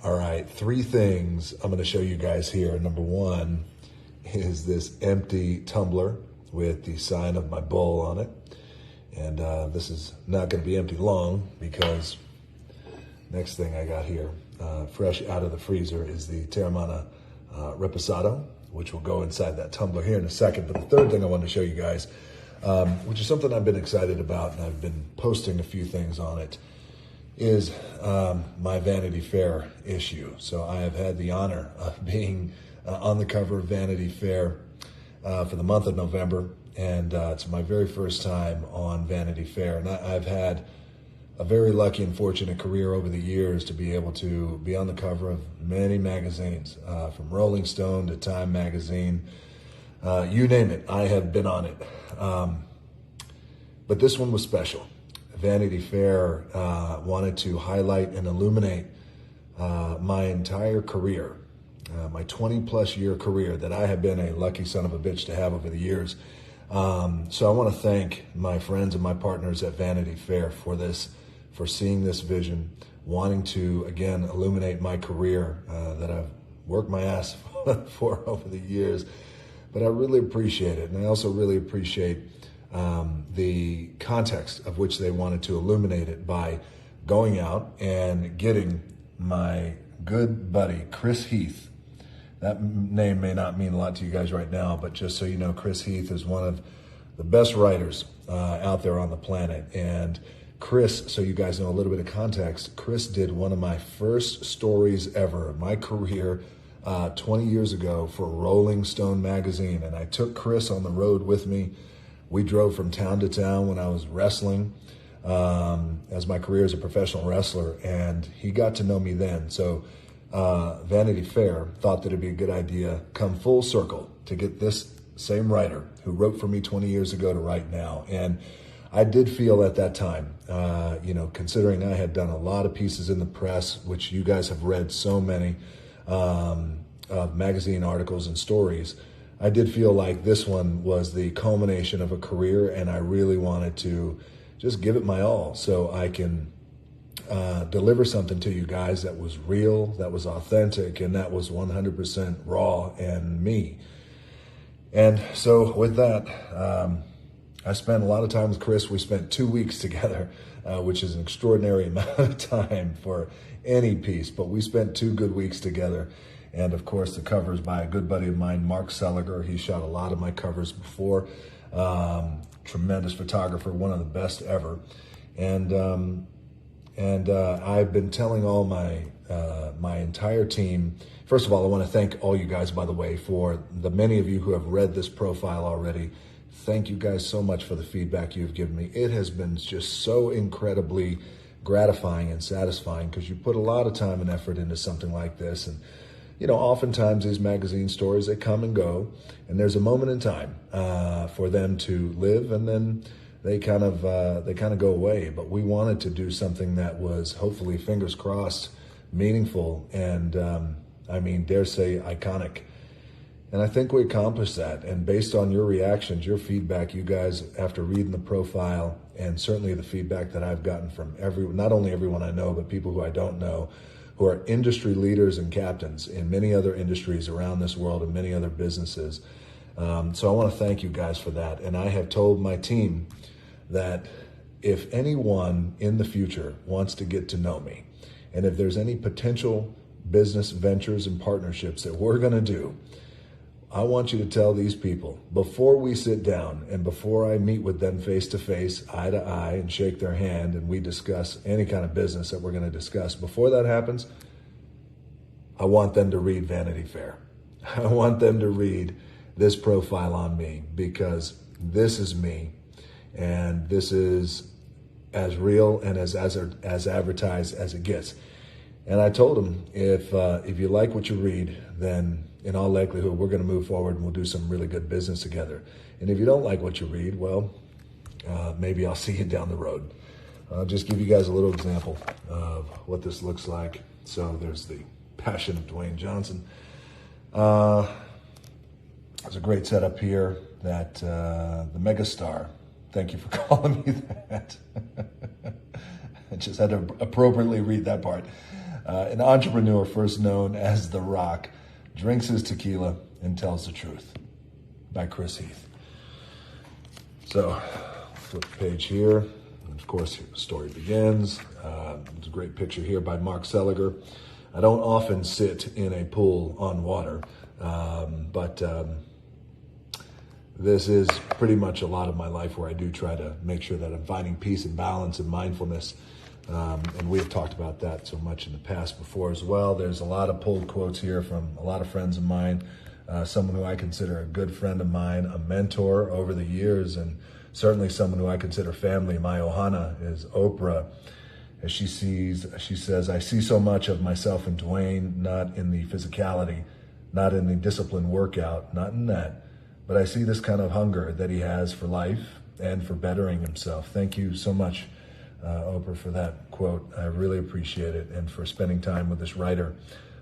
All right, three things I'm going to show you guys here. Number one is this empty tumbler with the sign of my bull on it. And this is not going to be empty long because next thing I got here, fresh out of the freezer, is the Terramana Reposado, which will go inside that tumbler here in a second. But the third thing I wanted to show you guys, which is something I've been excited about and I've been posting a few things on it, is my Vanity Fair issue. So I have had the honor of being on the cover of Vanity Fair for the month of November, and it's my very first time on Vanity Fair. And I've had a very lucky and fortunate career over the years to be able to be on the cover of many magazines, from Rolling Stone to Time Magazine, you name it, I have been on it. But this one was special. Vanity Fair wanted to highlight and illuminate my entire career, my 20-plus year career that I have been a lucky son of a bitch to have over the years. So I want to thank my friends and my partners at Vanity Fair for this, for seeing this vision, wanting to, again, illuminate my career that I've worked my ass for over the years. But I really appreciate it, and I also really appreciate the context of which they wanted to illuminate it by going out and getting my good buddy, Chris Heath. That name may not mean a lot to you guys right now, but just so you know, Chris Heath is one of the best writers out there on the planet. And Chris, so you guys know a little bit of context, Chris did one of my first stories ever in my career 20 years ago for Rolling Stone magazine. And I took Chris on the road with me. We drove from town to town when I was wrestling, as my career as a professional wrestler, and he got to know me then. So Vanity Fair thought that it'd be a good idea, come full circle, to get this same writer who wrote for me 20 years ago to write now. And I did feel at that time, considering I had done a lot of pieces in the press, which you guys have read so many of magazine articles and stories, I did feel like this one was the culmination of a career, and I really wanted to just give it my all so I can deliver something to you guys that was real, that was authentic, and that was 100% raw and me. And so with that, I spent a lot of time with Chris. We spent 2 weeks together, which is an extraordinary amount of time for any piece, but we spent 2 good weeks together. And of course, the cover is by a good buddy of mine, Mark Seliger. He shot a lot of my covers before. Tremendous photographer, one of the best ever. And I've been telling all my entire team. First of all, I want to thank all you guys, by the way, for the many of you who have read this profile already. Thank you guys so much for the feedback you've given me. It has been just so incredibly gratifying and satisfying because you put a lot of time and effort into something like this. And oftentimes these magazine stories, they come and go, and there's a moment in time for them to live, and then they kind of go away. But we wanted to do something that was, hopefully, fingers crossed, meaningful, and dare say iconic. And I think we accomplished that. And based on your reactions, your feedback, you guys, after reading the profile, and certainly the feedback that I've gotten from not only everyone I know, but people who I don't know, who are industry leaders and captains in many other industries around this world and many other businesses. So I want to thank you guys for that. And I have told my team that if anyone in the future wants to get to know me, and if there's any potential business ventures and partnerships that we're going to do, I want you to tell these people, before we sit down and before I meet with them face to face, eye to eye, and shake their hand, and we discuss any kind of business that we're going to discuss, before that happens, I want them to read Vanity Fair. I want them to read this profile on me, because this is me, and this is as real and as advertised as it gets. And I told them, if you like what you read, then in all likelihood, we're going to move forward and we'll do some really good business together. And if you don't like what you read, well, maybe I'll see you down the road. I'll just give you guys a little example of what this looks like. So there's the Passion of Dwayne Johnson. There's a great setup here that the megastar, thank you for calling me that. I just had to appropriately read that part. An entrepreneur first known as The Rock drinks his tequila and tells the truth, by Chris Heath. So, flip the page here. And of course, the story begins. There's a great picture here by Mark Seliger. I don't often sit in a pool on water, but this is pretty much a lot of my life where I do try to make sure that I'm finding peace and balance and mindfulness. And we have talked about that so much in the past before as well. There's a lot of pulled quotes here from a lot of friends of mine, someone who I consider a good friend of mine, a mentor over the years, and certainly someone who I consider family. My Ohana is Oprah. As she says, I see so much of myself in Dwayne, not in the physicality, not in the disciplined workout, not in that, but I see this kind of hunger that he has for life and for bettering himself. Thank you so much, Oprah, for that quote. I really appreciate it, and for spending time with this writer.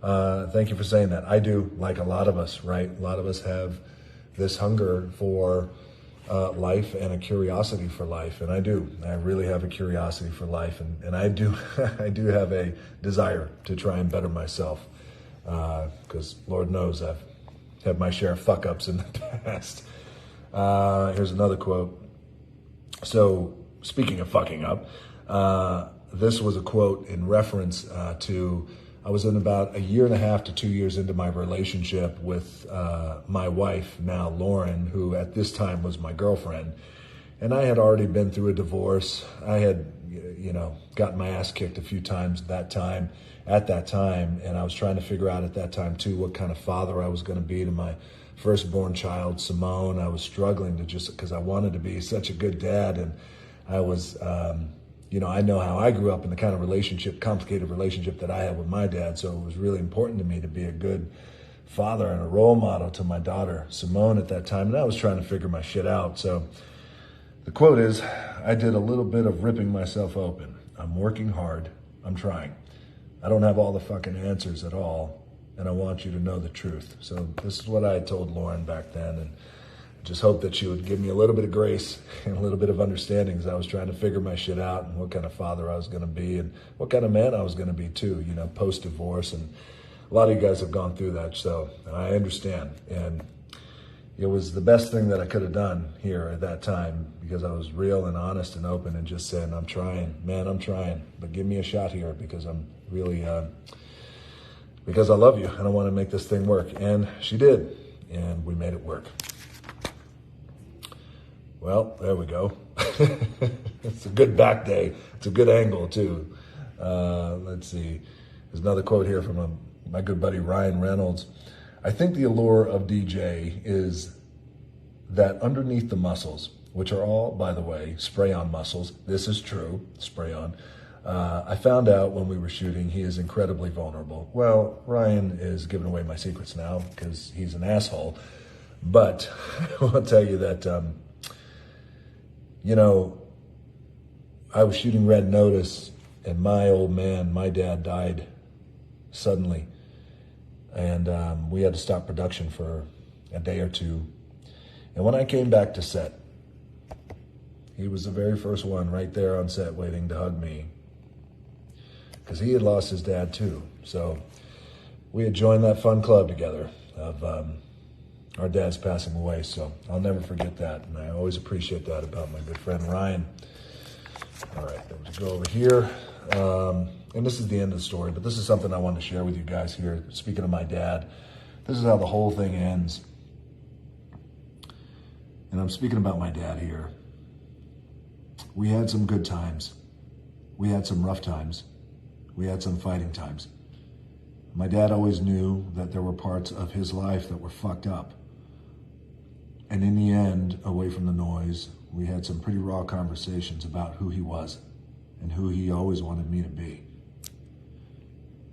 Thank you for saying that. I do, like a lot of us, right? A lot of us have this hunger for life and a curiosity for life, and I do. I really have a curiosity for life, and I do I do have a desire to try and better myself, because Lord knows I've had my share of fuck-ups in the past. Here's another quote. So, speaking of fucking up, this was a quote in reference to, I was in about 1.5 to 2 years into my relationship with my wife, now Lauren, who at this time was my girlfriend. And I had already been through a divorce. I had, gotten my ass kicked a few times at that time. And I was trying to figure out at that time, too, what kind of father I was going to be to my firstborn child, Simone. I was struggling because I wanted to be such a good dad. And I was, I know how I grew up in the kind of complicated relationship that I had with my dad. So it was really important to me to be a good father and a role model to my daughter, Simone, at that time. And I was trying to figure my shit out. So the quote is, I did a little bit of ripping myself open. I'm working hard. I'm trying. I don't have all the fucking answers at all. And I want you to know the truth. So this is what I told Lauren back then. And just hope that she would give me a little bit of grace and a little bit of understanding as I was trying to figure my shit out and what kind of father I was going to be and what kind of man I was going to be too, post-divorce. And a lot of you guys have gone through that, so I understand. And it was the best thing that I could have done here at that time because I was real and honest and open and just saying, I'm trying, man, but give me a shot here because I'm really, because I love you and I want to make this thing work. And she did, and we made it work. Well, there we go. It's a good back day. It's a good angle, too. Let's see. There's another quote here from my good buddy Ryan Reynolds. I think the allure of DJ is that underneath the muscles, which are all, by the way, spray-on muscles. This is true, spray-on. I found out when we were shooting he is incredibly vulnerable. Well, Ryan is giving away my secrets now because he's an asshole. But I'll tell you that... I was shooting Red Notice, and my old man, my dad, died suddenly. And we had to stop production for a day or two. And when I came back to set, he was the very first one right there on set waiting to hug me. Because he had lost his dad, too. So we had joined that fun club together of... our dad's passing away, so I'll never forget that, and I always appreciate that about my good friend Ryan. All right, then we go over here, and this is the end of the story, but this is something I wanted to share with you guys here. Speaking of my dad, this is how the whole thing ends, and I'm speaking about my dad here. We had some good times. We had some rough times. We had some fighting times. My dad always knew that there were parts of his life that were fucked up. And in the end, away from the noise, we had some pretty raw conversations about who he was and who he always wanted me to be.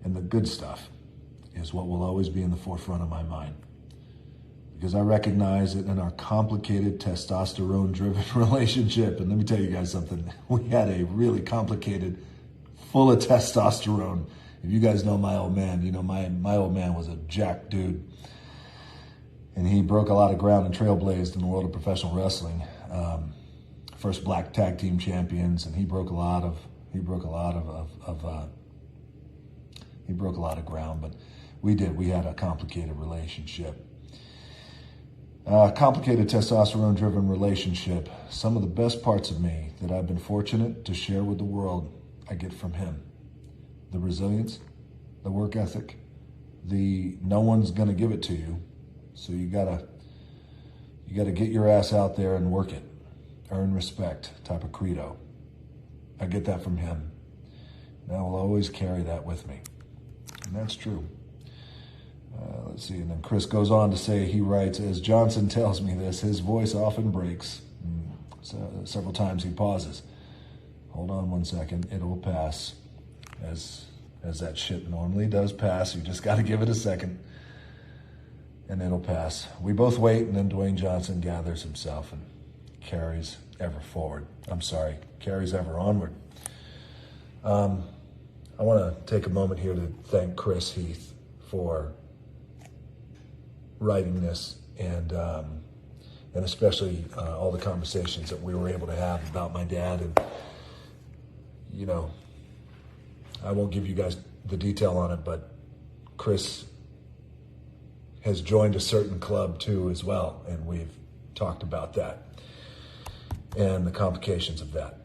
And the good stuff is what will always be in the forefront of my mind. Because I recognize it in our complicated testosterone-driven relationship. And let me tell you guys something. We had a really complicated, full of testosterone. If you guys know my old man, my old man was a jacked dude. And he broke a lot of ground and trailblazed in the world of professional wrestling. First black tag team champions, and he broke a lot of He broke a lot of ground, but we did. We had a complicated relationship. Complicated testosterone-driven relationship. Some of the best parts of me that I've been fortunate to share with the world, I get from him. The resilience, the work ethic, the no one's going to give it to you, so you gotta get your ass out there and work it. Earn respect type of credo. I get that from him. And I will always carry that with me. And that's true. Let's see, and then Chris goes on to say, he writes, as Johnson tells me this, his voice often breaks. So several times he pauses. Hold on one second, it'll pass. As that shit normally does pass, you just got to give it a second, and it'll pass. We both wait, and then Dwayne Johnson gathers himself and carries ever forward. Carries ever onward. I want to take a moment here to thank Chris Heath for writing this, and especially all the conversations that we were able to have about my dad. And you know, I won't give you guys the detail on it, but Chris has joined a certain club too as well, and we've talked about that and the complications of that.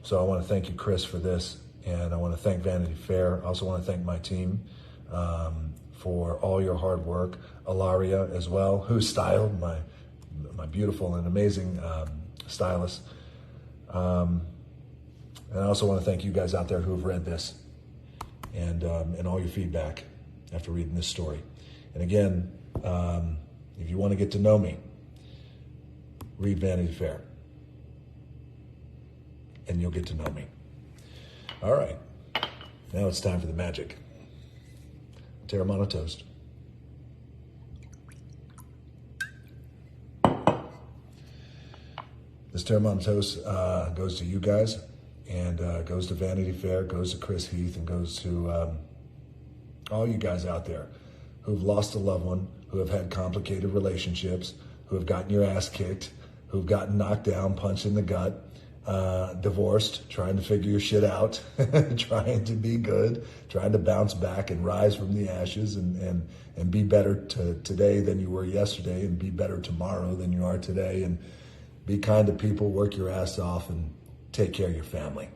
So I want to thank you, Chris, for this, and I want to thank Vanity Fair. I also want to thank my team for all your hard work. Ilaria as well, who styled my beautiful and amazing stylist. And I also want to thank you guys out there who have read this and all your feedback after reading this story. And again, if you want to get to know me, read Vanity Fair, and you'll get to know me. All right, now it's time for the magic. Terramana toast. This Terramana toast goes to you guys, and goes to Vanity Fair, goes to Chris Heath, and goes to all you guys out there who've lost a loved one, who have had complicated relationships, who have gotten your ass kicked, who've gotten knocked down, punched in the gut, divorced, trying to figure your shit out, trying to be good, trying to bounce back and rise from the ashes and be better today than you were yesterday, and be better tomorrow than you are today, and be kind to people, work your ass off, and take care of your family.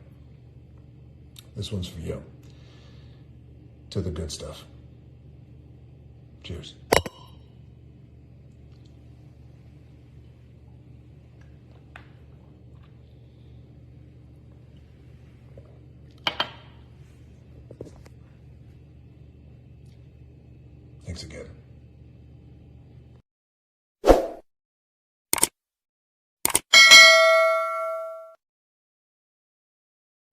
This one's for you. To the good stuff. Cheers. Thanks again.